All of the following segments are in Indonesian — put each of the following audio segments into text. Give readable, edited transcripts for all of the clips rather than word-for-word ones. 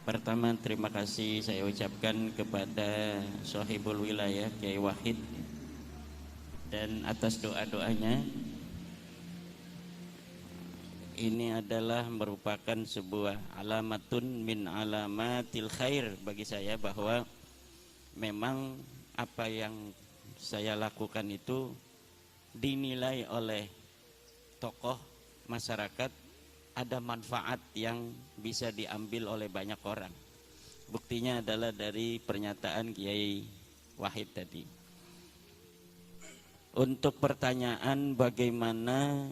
Pertama, terima kasih saya ucapkan kepada Sohibul Wilayah Kiai Wahid dan atas doa-doanya. Ini adalah merupakan sebuah alamatun min alamatil khair bagi saya, bahwa memang apa yang saya lakukan itu dinilai oleh tokoh masyarakat, ada manfaat yang bisa diambil oleh banyak orang. Buktinya adalah dari pernyataan Kiai Wahid tadi. Untuk pertanyaan bagaimana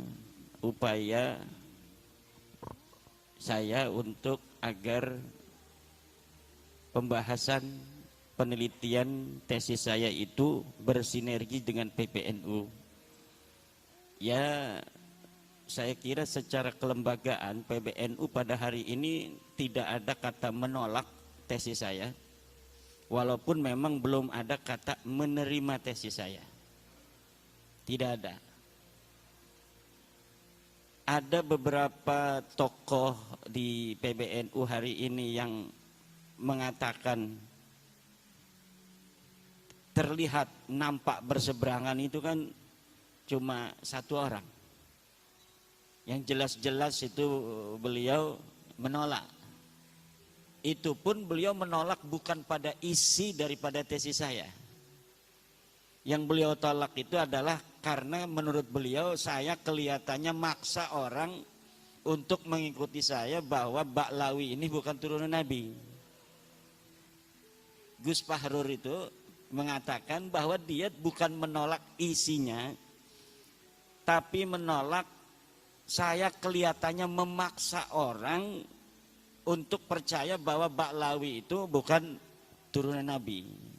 upaya saya untuk agar pembahasan penelitian tesis saya itu bersinergi dengan PBNU, ya saya kira secara kelembagaan PBNU pada hari ini tidak ada kata menolak tesis saya, walaupun memang belum ada kata menerima tesis saya. Tidak ada. Ada beberapa tokoh di PBNU hari ini yang mengatakan terlihat nampak berseberangan, itu kan cuma satu orang. Yang jelas-jelas itu beliau menolak. Itu pun beliau menolak bukan pada isi daripada tesis saya. Yang beliau tolak itu adalah karena menurut beliau saya kelihatannya maksa orang untuk mengikuti saya, bahwa Ba'lawi ini bukan turunan Nabi. Gus Fahrur itu mengatakan bahwa dia bukan menolak isinya, tapi menolak saya kelihatannya memaksa orang untuk percaya bahwa Ba'lawi itu bukan turunan Nabi.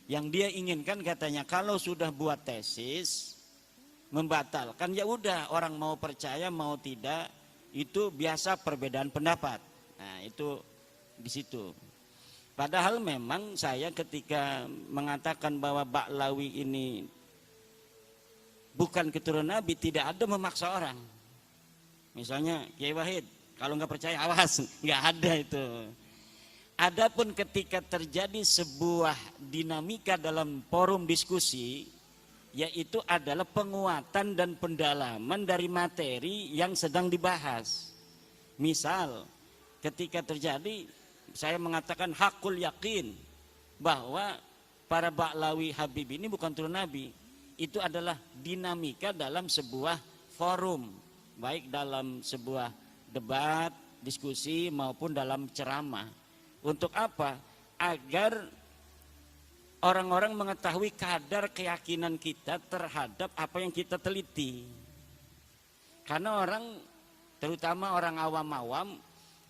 Yang dia inginkan katanya, kalau sudah buat tesis membatalkan, ya udah, orang mau percaya mau tidak itu biasa perbedaan pendapat. Nah, itu di situ. Padahal memang saya ketika mengatakan bahwa Ba'lawi ini bukan keturunan Nabi, tidak ada memaksa orang. Misalnya Kiai Wahid, kalau nggak percaya awas, nggak ada itu. Adapun ketika terjadi sebuah dinamika dalam forum diskusi, yaitu adalah penguatan dan pendalaman dari materi yang sedang dibahas. Misal, ketika terjadi, saya mengatakan hakul yakin bahwa para Ba'lawi Habib ini bukan turun Nabi. Itu adalah dinamika dalam sebuah forum, baik dalam sebuah debat, diskusi maupun dalam ceramah. Untuk apa? Agar orang-orang mengetahui kadar keyakinan kita terhadap apa yang kita teliti. Karena orang, terutama orang awam-awam,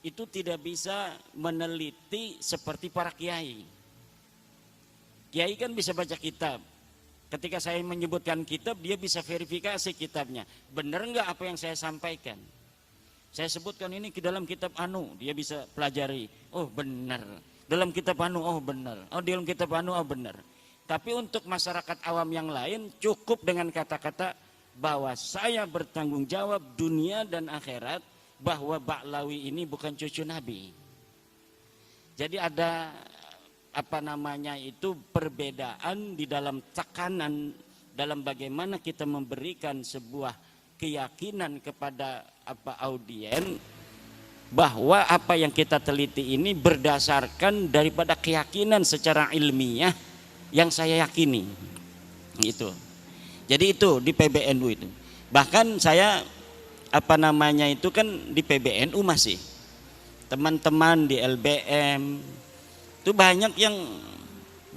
itu tidak bisa meneliti seperti para kiai. Kiai kan bisa baca kitab. Ketika saya menyebutkan kitab, dia bisa verifikasi kitabnya. Benar enggak apa yang saya sampaikan? Saya sebutkan ini ke dalam kitab anu, dia bisa pelajari. Oh benar. Dalam kitab anu, oh benar. Oh dalam kitab anu, oh benar. Tapi untuk masyarakat awam yang lain cukup dengan kata-kata bahwa saya bertanggung jawab dunia dan akhirat, bahwa Ba'lawi ini bukan cucu Nabi. Jadi ada perbedaan di dalam tekanan dalam bagaimana kita memberikan sebuah keyakinan kepada audien, bahwa apa yang kita teliti ini berdasarkan daripada keyakinan secara ilmiah yang saya yakini. Gitu. Jadi itu di PBNU itu. Bahkan saya itu kan di PBNU masih. Teman-teman di LBM itu banyak yang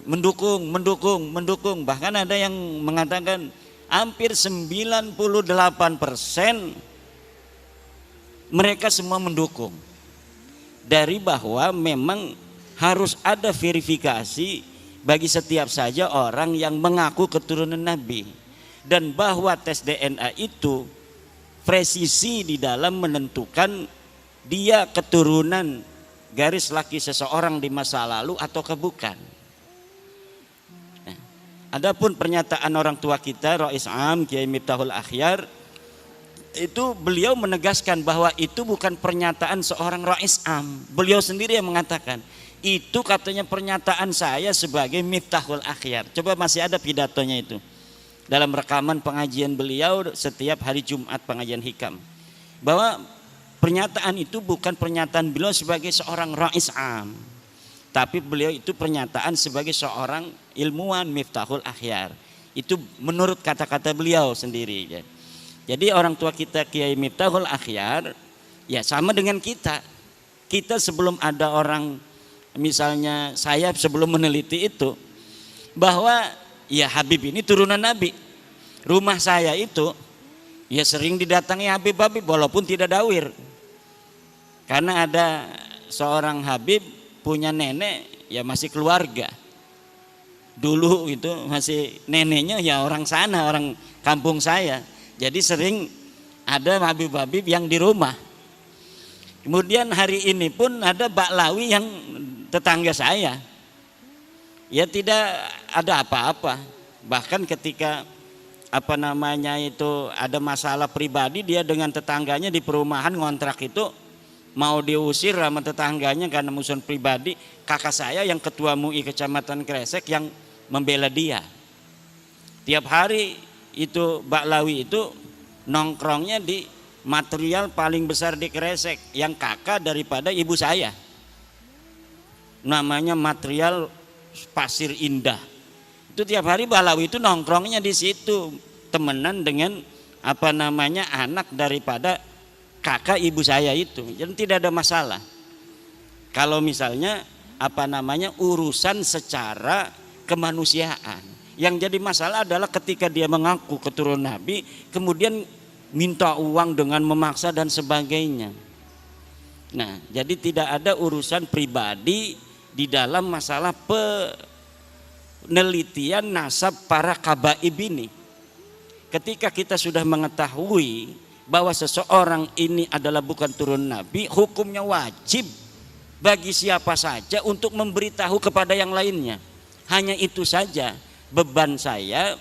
mendukung. Bahkan ada yang mengatakan hampir 98% mereka semua mendukung. Dari bahwa memang harus ada verifikasi bagi setiap saja orang yang mengaku keturunan Nabi. Dan bahwa tes DNA itu presisi di dalam menentukan dia keturunan garis laki seseorang di masa lalu atau bukan. Adapun pernyataan orang tua kita, Rais Am Kiai Miftahul Akhyar, itu beliau menegaskan bahwa itu bukan pernyataan seorang rais am. Beliau sendiri yang mengatakan, itu katanya pernyataan saya sebagai Miftahul Akhyar. Coba masih ada pidatonya itu dalam rekaman pengajian beliau setiap hari Jumat pengajian hikam, bahwa pernyataan itu bukan pernyataan beliau sebagai seorang rais am, tapi beliau itu pernyataan sebagai seorang ilmuwan Miftahul Akhyar. Itu menurut kata-kata beliau sendiri. Jadi orang tua kita Kiai Miftahul Akhyar ya sama dengan kita. Kita sebelum ada orang, misalnya saya sebelum meneliti itu, bahwa ya Habib ini turunan Nabi. Rumah saya itu ya sering didatangi Habib-Habib walaupun tidak dawir. Karena ada seorang Habib punya nenek ya masih keluarga. Dulu itu masih neneknya ya orang sana, orang kampung saya. Jadi sering ada Habib-Habib yang di rumah. Kemudian hari ini pun ada Baklawi yang tetangga saya. Ya tidak ada apa-apa. Bahkan ketika ada masalah pribadi, dia dengan tetangganya di perumahan ngontrak itu mau diusir sama tetangganya karena musuhan pribadi. Kakak saya yang ketua MUI Kecamatan Kresek yang membela dia. Tiap hari itu Baklawi itu nongkrongnya di material paling besar di Kresek yang kakak daripada ibu saya, namanya material Pasir Indah. Itu tiap hari Baklawi itu nongkrongnya di situ, temenan dengan anak daripada kakak ibu saya itu. Jadi tidak ada masalah kalau misalnya urusan secara kemanusiaan. Yang jadi masalah adalah ketika dia mengaku keturunan Nabi, kemudian minta uang dengan memaksa dan sebagainya. Nah, jadi tidak ada urusan pribadi di dalam masalah penelitian nasab para kabaib ini. Ketika kita sudah mengetahui bahwa seseorang ini adalah bukan turun Nabi, hukumnya wajib bagi siapa saja untuk memberitahu kepada yang lainnya. Hanya itu saja beban saya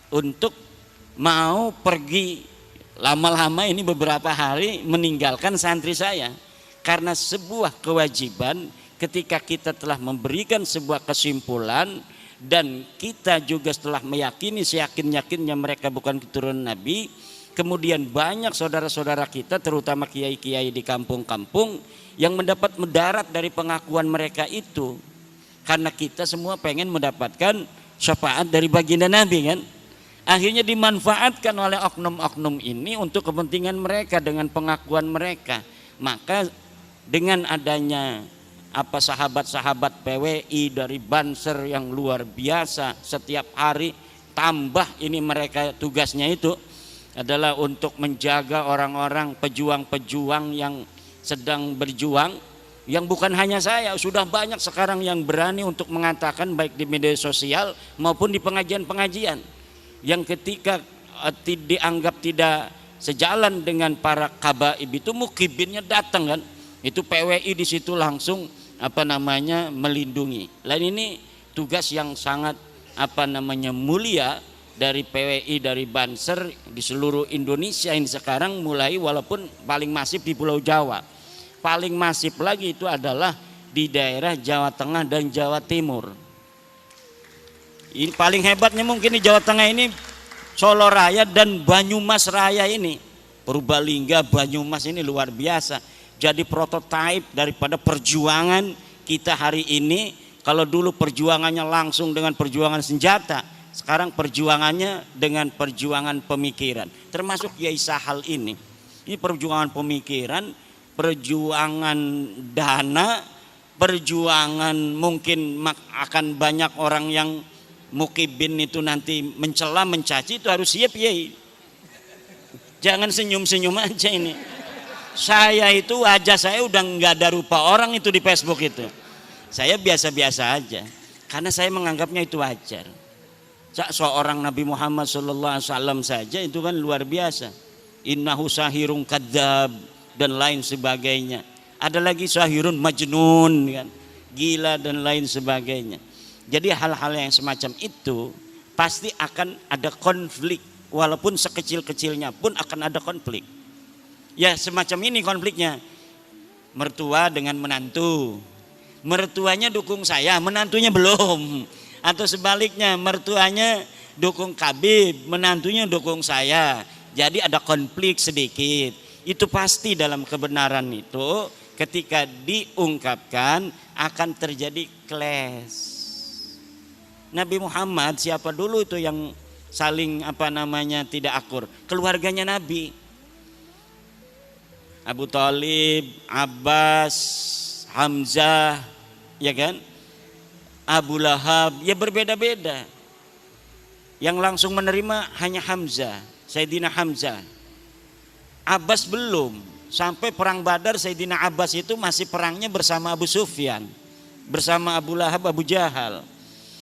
untuk mau pergi lama-lama ini beberapa hari meninggalkan santri saya. Karena sebuah kewajiban ketika kita telah memberikan sebuah kesimpulan dan kita juga setelah meyakini seyakin-yakinnya mereka bukan keturunan Nabi, kemudian banyak saudara-saudara kita terutama kiai-kiai di kampung-kampung yang mendapat mudarat dari pengakuan mereka itu. Karena kita semua pengen mendapatkan syafaat dari baginda Nabi kan. Akhirnya dimanfaatkan oleh oknum-oknum ini untuk kepentingan mereka dengan pengakuan mereka. Maka dengan adanya sahabat-sahabat PWI dari Banser yang luar biasa setiap hari, tambah ini mereka tugasnya itu adalah untuk menjaga orang-orang pejuang-pejuang yang sedang berjuang, yang bukan hanya saya, sudah banyak sekarang yang berani untuk mengatakan baik di media sosial maupun di pengajian-pengajian yang ketika dianggap tidak sejalan dengan para kabaib itu mukibinnya datang kan, itu PWI di situ langsung melindungi. Lain ini tugas yang sangat mulia dari PWI dari Banser di seluruh Indonesia ini sekarang, mulai walaupun paling masif di Pulau Jawa. Paling masif lagi itu adalah di daerah Jawa Tengah dan Jawa Timur. Ini paling hebatnya mungkin di Jawa Tengah ini Solo Raya dan Banyumas Raya ini. Purbalingga, Banyumas ini luar biasa. Jadi prototipe daripada perjuangan kita hari ini. Kalau dulu perjuangannya langsung dengan perjuangan senjata, sekarang perjuangannya dengan perjuangan pemikiran. Termasuk Kiai Sahal ini. Ini perjuangan pemikiran, perjuangan dana, perjuangan mungkin akan banyak orang yang mukibin itu nanti mencela, mencaci, itu harus siap ya. Jangan senyum-senyum aja ini. Saya itu wajah saya udah nggak ada rupa orang itu di Facebook itu. Saya biasa-biasa aja karena saya menganggapnya itu wajar. Seorang Nabi Muhammad SAW saja itu kan luar biasa. Innahu sahirun kadzab dan lain sebagainya. Ada lagi sahirun majnun kan, gila dan lain sebagainya. Jadi hal-hal yang semacam itu pasti akan ada konflik walaupun sekecil-kecilnya pun akan ada konflik. Ya semacam ini konfliknya. Mertua dengan menantu. Mertuanya dukung saya, menantunya belum. Atau sebaliknya, mertuanya dukung Kabib, menantunya dukung saya. Jadi ada konflik sedikit. Itu pasti dalam kebenaran itu ketika diungkapkan akan terjadi clash. Nabi Muhammad siapa dulu itu yang saling tidak akur? Keluarganya Nabi. Abu Thalib, Abbas, Hamzah, ya kan? Abu Lahab, ya berbeda-beda. Yang langsung menerima hanya Hamzah, Sayyidina Hamzah. Abbas belum. Sampai perang Badar Sayyidina Abbas itu masih perangnya bersama Abu Sufyan, bersama Abu Lahab, Abu Jahal.